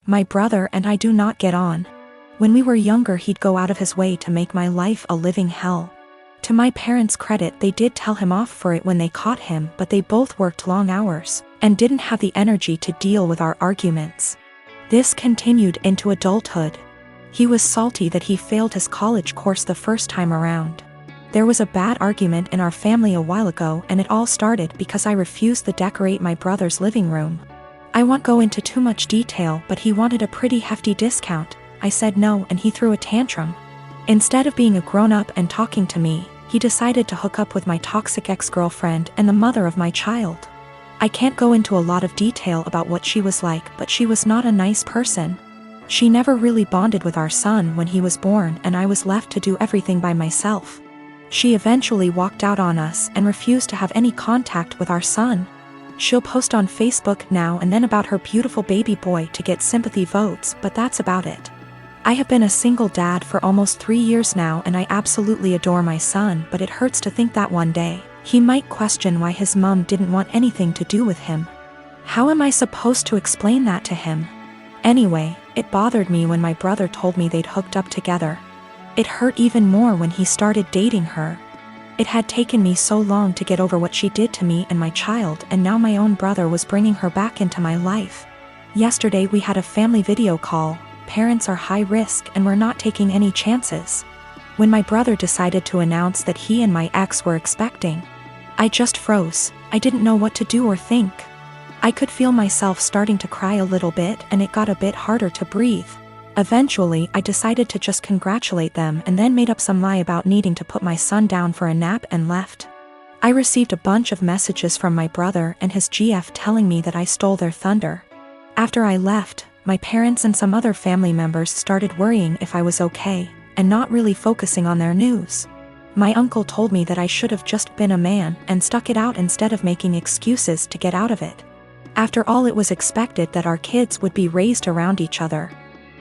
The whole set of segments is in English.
My brother and I do not get on. When we were younger, he'd go out of his way to make my life a living hell. To my parents' credit, they did tell him off for it when they caught him, but they both worked long hours and didn't have the energy to deal with our arguments. This continued into adulthood. He was salty that he failed his college course the first time around. There was a bad argument in our family a while ago, and it all started because I refused to decorate my brother's living room. I won't go into too much detail, but he wanted a pretty hefty discount. I said no, and he threw a tantrum. Instead of being a grown-up and talking to me, he decided to hook up with my toxic ex-girlfriend and the mother of my child. I can't go into a lot of detail about what she was like, but she was not a nice person. She never really bonded with our son when he was born, and I was left to do everything by myself. She eventually walked out on us and refused to have any contact with our son. She'll post on Facebook now and then about her beautiful baby boy to get sympathy votes, but that's about it. I have been a single dad for almost 3 years now, and I absolutely adore my son, but it hurts to think that one day he might question why his mom didn't want anything to do with him. How am I supposed to explain that to him? Anyway, it bothered me when my brother told me they'd hooked up together. It hurt even more when he started dating her. It had taken me so long to get over what she did to me and my child, and now my own brother was bringing her back into my life. Yesterday we had a family video call. Parents are high risk and we're not taking any chances. When my brother decided to announce that he and my ex were expecting, I just froze. I didn't know what to do or think. I could feel myself starting to cry a little bit, and it got a bit harder to breathe. Eventually, I decided to just congratulate them and then made up some lie about needing to put my son down for a nap and left. I received a bunch of messages from my brother and his GF telling me that I stole their thunder. After I left, my parents and some other family members started worrying if I was okay, and not really focusing on their news. My uncle told me that I should have just been a man and stuck it out instead of making excuses to get out of it. After all, it was expected that our kids would be raised around each other.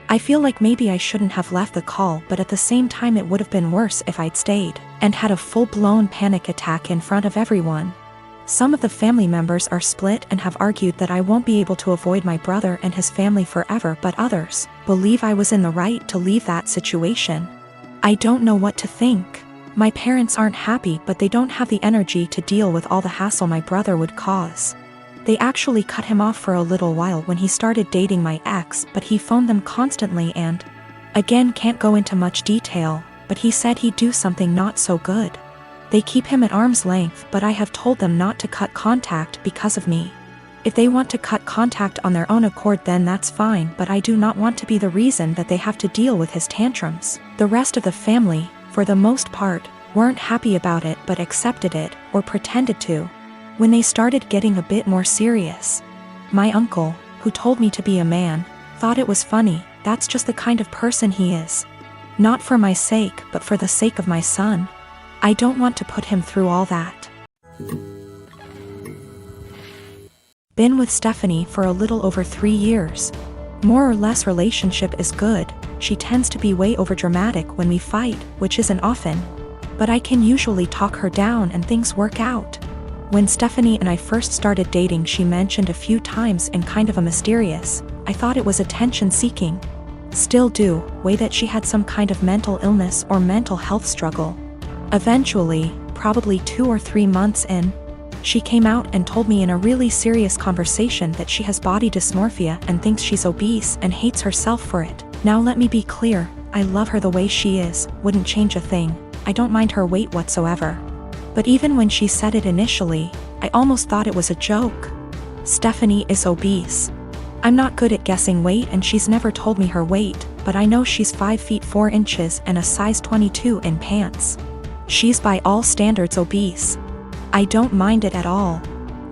I feel like maybe I shouldn't have left the call, but at the same time it would have been worse if I'd stayed and had a full-blown panic attack in front of everyone. Some of the family members are split and have argued that I won't be able to avoid my brother and his family forever, but others believe I was in the right to leave that situation. I don't know what to think. My parents aren't happy, but they don't have the energy to deal with all the hassle my brother would cause. They actually cut him off for a little while when he started dating my ex, but he phoned them constantly and, again, can't go into much detail, but he said he'd do something not so good. They keep him at arm's length, but I have told them not to cut contact because of me. If they want to cut contact on their own accord, then that's fine, but I do not want to be the reason that they have to deal with his tantrums. The rest of the family, for the most part, weren't happy about it but accepted it, or pretended to, when they started getting a bit more serious. My uncle, who told me to be a man, thought it was funny. That's just the kind of person he is. Not for my sake, but for the sake of my son. I don't want to put him through all that. Been with Stephanie for a little over 3 years. More or less relationship is good. She tends to be way overdramatic when we fight, which isn't often. But I can usually talk her down and things work out. When Stephanie and I first started dating, she mentioned a few times in kind of a mysterious, I thought it was attention-seeking, still do, way that she had some kind of mental illness or mental health struggle. Eventually, probably 2 or 3 months in, she came out and told me in a really serious conversation that she has body dysmorphia and thinks she's obese and hates herself for it. Now let me be clear, I love her the way she is, wouldn't change a thing. I don't mind her weight whatsoever. But even when she said it initially, I almost thought it was a joke. Stephanie is obese. I'm not good at guessing weight, and she's never told me her weight, but I know she's 5 feet 4 inches and a size 22 in pants. She's by all standards obese. I don't mind it at all.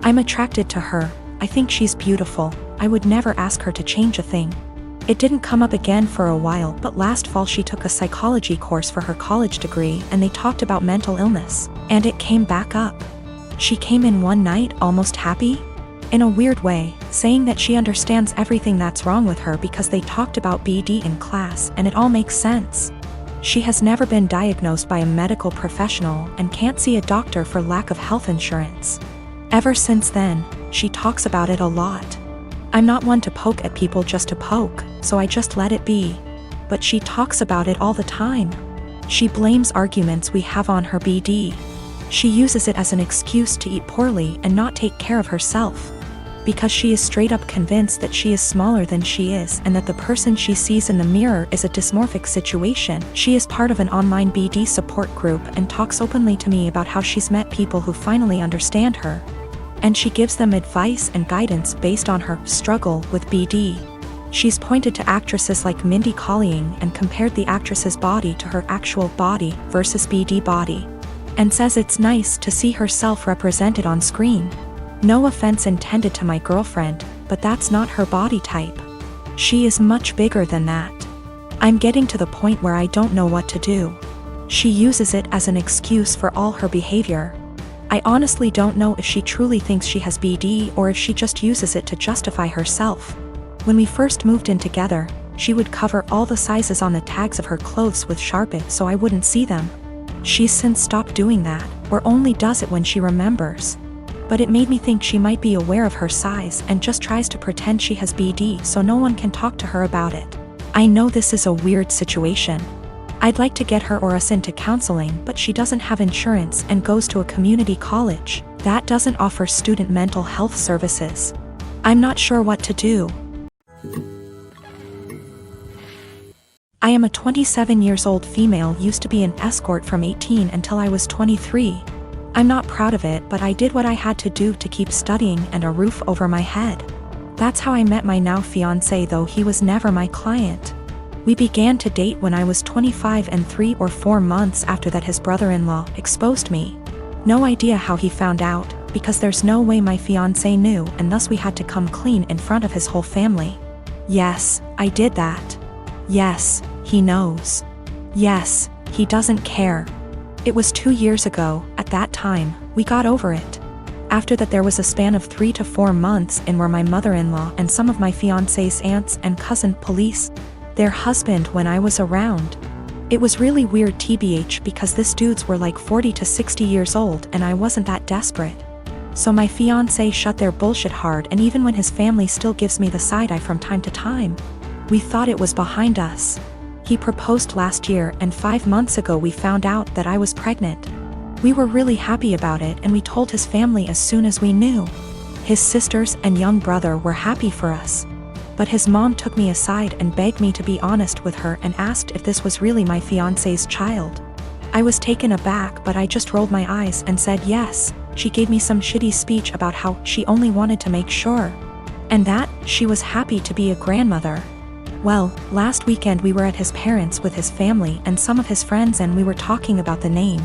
I'm attracted to her. I think she's beautiful. I would never ask her to change a thing. It didn't come up again for a while, but last fall she took a psychology course for her college degree and they talked about mental illness, and it came back up. She came in one night almost happy, in a weird way, saying that she understands everything that's wrong with her because they talked about BD in class and it all makes sense. She has never been diagnosed by a medical professional and can't see a doctor for lack of health insurance. Ever since then, she talks about it a lot. I'm not one to poke at people just to poke, so I just let it be. But she talks about it all the time. She blames arguments we have on her BD. She uses it as an excuse to eat poorly and not take care of herself. Because she is straight up convinced that she is smaller than she is and that the person she sees in the mirror is a dysmorphic situation. She is part of an online BD support group and talks openly to me about how she's met people who finally understand her. And she gives them advice and guidance based on her struggle with BD. She's pointed to actresses like Mindy Kaling and compared the actress's body to her actual body versus BD body. And says it's nice to see herself represented on screen. No offense intended to my girlfriend, but that's not her body type. She is much bigger than that. I'm getting to the point where I don't know what to do. She uses it as an excuse for all her behavior. I honestly don't know if she truly thinks she has BD or if she just uses it to justify herself. When we first moved in together, she would cover all the sizes on the tags of her clothes with Sharpie so I wouldn't see them. She's since stopped doing that, or only does it when she remembers. But it made me think she might be aware of her size and just tries to pretend she has BD so no one can talk to her about it. I know this is a weird situation. I'd like to get her or us into counseling, but she doesn't have insurance and goes to a community college that doesn't offer student mental health services. I'm not sure what to do. I am a 27 years old female, used to be an escort from 18 until I was 23. I'm not proud of it, but I did what I had to do to keep studying and a roof over my head. That's how I met my now fiancé, though he was never my client. We began to date when I was 25, and 3 or 4 months after that his brother-in-law exposed me. No idea how he found out, because there's no way my fiancé knew, and thus we had to come clean in front of his whole family. Yes, I did that. Yes, he knows. Yes, he doesn't care. It was 2 years ago. At that time, we got over it. After that there was a span of 3 to 4 months in where my mother-in-law and some of my fiancé's aunts and cousin police their husband when I was around. It was really weird tbh because this dudes were like 40 to 60 years old and I wasn't that desperate. So my fiancé shut their bullshit hard, and even when his family still gives me the side eye from time to time, we thought it was behind us. He proposed last year, and 5 months ago we found out that I was pregnant. We were really happy about it and we told his family as soon as we knew. His sisters and young brother were happy for us. But his mom took me aside and begged me to be honest with her and asked if this was really my fiancé's child. I was taken aback, but I just rolled my eyes and said yes. She gave me some shitty speech about how she only wanted to make sure. And that she was happy to be a grandmother. Well, last weekend we were at his parents' with his family and some of his friends, and we were talking about the name.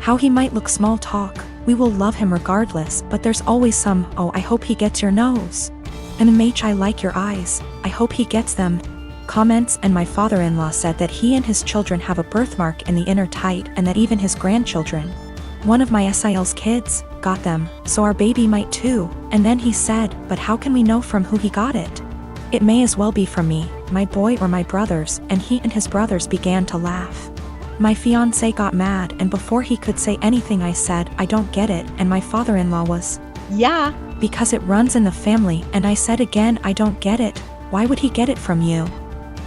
How he might look, small talk. We will love him regardless, but there's always some, oh, I hope he gets your nose. MH, I like your eyes, I hope he gets them comments. And my father-in-law said that he and his children have a birthmark in the inner tight, and that even his grandchildren, one of my SIL's kids, got them, so our baby might too. And then he said, but how can we know from who he got it? It may as well be from me, my boy, or my brothers. And he and his brothers began to laugh. My fiancé got mad, and before he could say anything I said, I don't get it, and my father-in-law was, yeah, because it runs in the family. And I said again, I don't get it, why would he get it from you?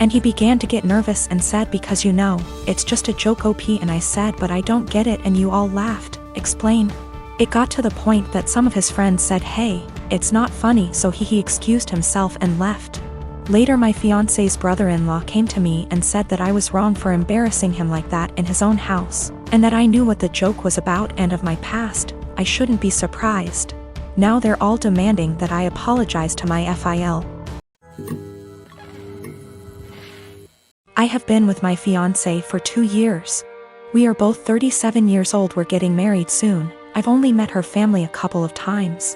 And he began to get nervous and said, because you know, it's just a joke OP. And I said, but I don't get it, and you all laughed. Explain. It got to the point that some of his friends said, hey, it's not funny, so he excused himself and left. Later my fiancé's brother-in-law came to me and said that I was wrong for embarrassing him like that in his own house, and that I knew what the joke was about and of my past. I shouldn't be surprised. Now they're all demanding that I apologize to my FIL. I have been with my fiancé for 2 years. We are both 37 years old. We're getting married soon. I've only met her family a couple of times.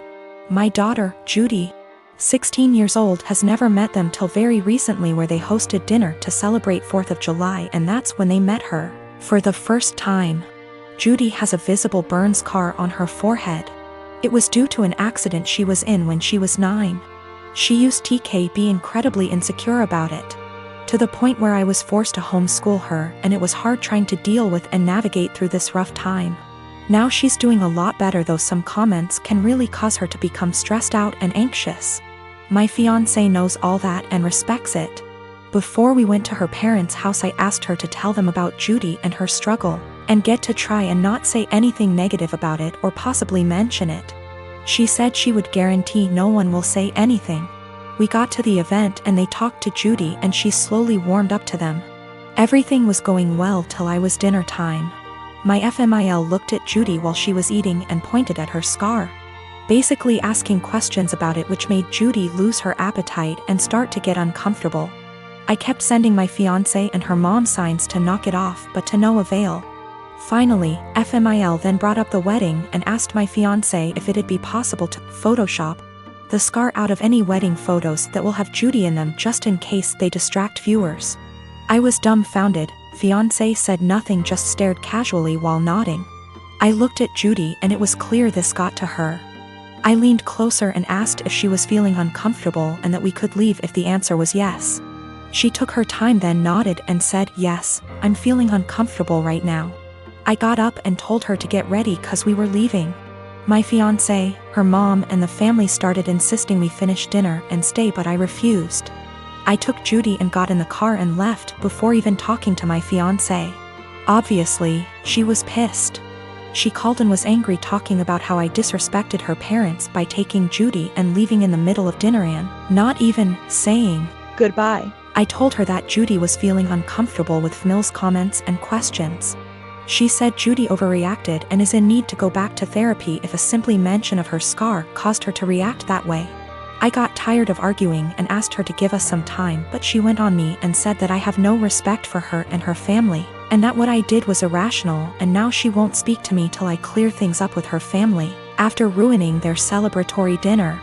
My daughter, Judy, 16 years old, has never met them till very recently, where they hosted dinner to celebrate 4th of July, and that's when they met her for the first time. Judy has a visible burn scar on her forehead. It was due to an accident she was in when she was 9. She used to be incredibly insecure about it, to the point where I was forced to homeschool her, and it was hard trying to deal with and navigate through this rough time. Now she's doing a lot better, though some comments can really cause her to become stressed out and anxious. My fiancé knows all that and respects it. Before we went to her parents' house, I asked her to tell them about Judy and her struggle, and get to try and not say anything negative about it or possibly mention it. She said she would guarantee no one will say anything. We got to the event and they talked to Judy and she slowly warmed up to them. Everything was going well till I was dinner time. My FMIL looked at Judy while she was eating and pointed at her scar, basically asking questions about it, which made Judy lose her appetite and start to get uncomfortable. I kept sending my fiancé and her mom signs to knock it off, but to no avail. Finally, FMIL then brought up the wedding and asked my fiancé if it'd be possible to Photoshop the scar out of any wedding photos that will have Judy in them, just in case they distract viewers. I was dumbfounded. Fiancé said nothing, just stared casually while nodding. I looked at Judy and it was clear this got to her. I leaned closer and asked if she was feeling uncomfortable and that we could leave if the answer was yes. She took her time, then nodded and said, "Yes, I'm feeling uncomfortable right now." I got up and told her to get ready cause we were leaving. My fiancé, her mom and the family started insisting we finish dinner and stay, but I refused. I took Judy and got in the car and left before even talking to my fiancé. Obviously, she was pissed. She called and was angry, talking about how I disrespected her parents by taking Judy and leaving in the middle of dinner and not even saying goodbye. I told her that Judy was feeling uncomfortable with Mills' comments and questions. She said Judy overreacted and is in need to go back to therapy if a simply mention of her scar caused her to react that way. I got tired of arguing and asked her to give us some time, but she went on me and said that I have no respect for her and her family, and that what I did was irrational, and now she won't speak to me till I clear things up with her family, after ruining their celebratory dinner.